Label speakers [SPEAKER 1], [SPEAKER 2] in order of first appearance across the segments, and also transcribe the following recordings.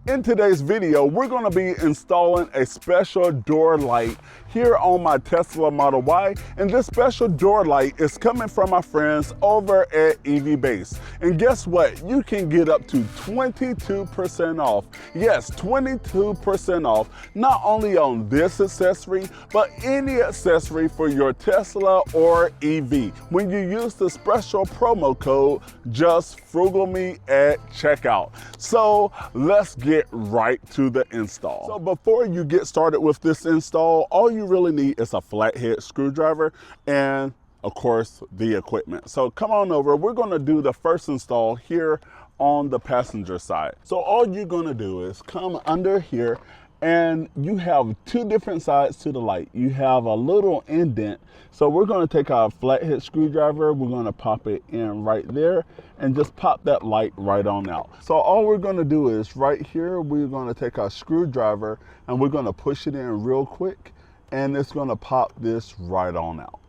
[SPEAKER 1] In today's video, we're going to be installing a special door light here on my Tesla Model Y, and this special door light is coming from my friends over at EV Base. And guess what? You can get up to 22% off. Yes, 22% off, not only on this accessory, but any accessory for your Tesla or EV when you use the special promo code JustFrugalMe at checkout. So let's get right to the install. So before you get started with this install, all you really need is a flathead screwdriver and of course the equipment. So come on over, we're gonna do the first install here on the passenger side. So all you're gonna do is come under here, and you have two different sides to the light. You have a little indent. So we're gonna take our flathead screwdriver, we're gonna pop it in right there and just pop that light right on out. So all we're gonna do is right here, we're gonna take our screwdriver and we're gonna push it in real quick, and it's gonna pop this right on out.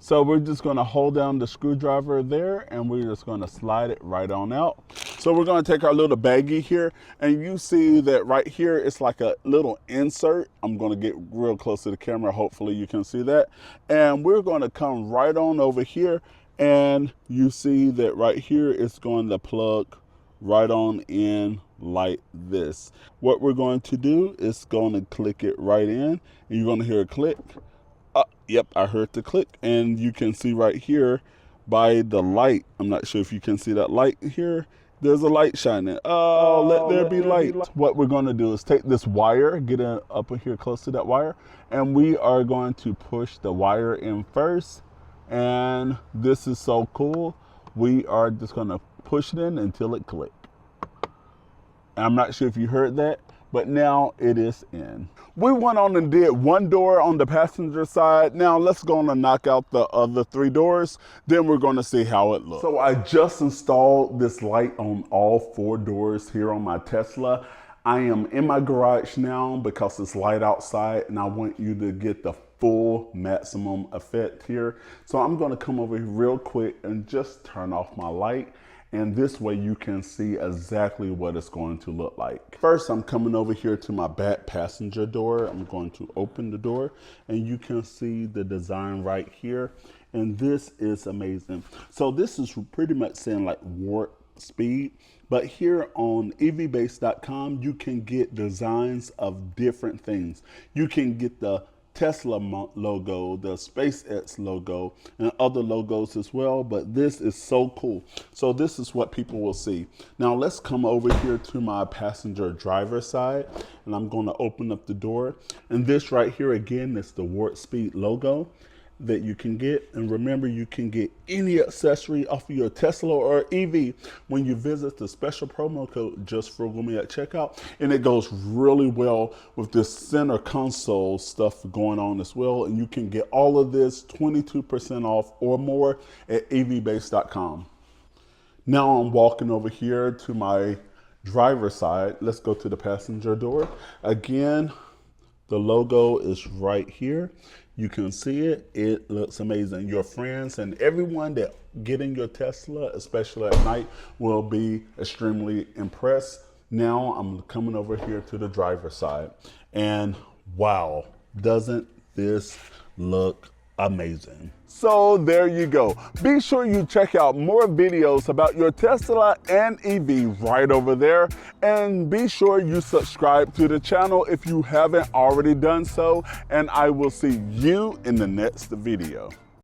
[SPEAKER 1] So we're just gonna hold down the screwdriver there and we're just gonna slide it right on out. So we're gonna take our little baggie here, and you see that right here, it's like a little insert. I'm gonna get real close to the camera, hopefully you can see that. And we're gonna come right on over here, and you see that right here, it's going to plug right on in like this. What we're going to do is gonna click it right in, and you're gonna hear a click. Yep, I heard the click, and you can see right here by the light, I'm not sure if you can see that light here, there's a light shining. Oh, let there be light. What we're gonna do is take this wire, get it up here close to that wire, and we are going to push the wire in first, and this is so cool. We are just gonna push it in until it clicks. I'm not sure if you heard that, but now it is in. We went on and did one door on the passenger side. Now let's go on and knock out the other three doors. Then we're gonna see how it looks. So I just installed this light on all four doors here on my Tesla. I am in my garage now because it's light outside, and I want you to get the full maximum effect here. So I'm gonna come over here real quick and just turn off my light. And this way you can see exactly what it's going to look like. First, I'm coming over here to my back passenger door. I'm going to open the door, and you can see the design right here. And this is amazing. So this is pretty much saying like warp speed, but here on evbase.com, you can get designs of different things. You can get the Tesla logo, the SpaceX logo, and other logos as well, but this is so cool. So this is what people will see. Now let's come over here to my passenger driver side, and I'm going to open up the door, and this right here again is the warp speed logo that you can get. And remember, you can get any accessory off of your Tesla or EV when you visit the special promo code JustFrugalMe at checkout, and it goes really well with this center console stuff going on as well. And you can get all of this 22% off or more at evbase.com. Now I'm walking over here to my driver's side. Let's go to the passenger door. Again, the logo is right here. You can see it. It looks amazing. Your friends and everyone that get in your Tesla, especially at night, will be extremely impressed. Now I'm coming over here to the driver's side, and wow, doesn't this look amazing? So there you go. Be sure you check out more videos about your Tesla and EV right over there, and be sure you subscribe to the channel if you haven't already done so, and I will see you in the next video.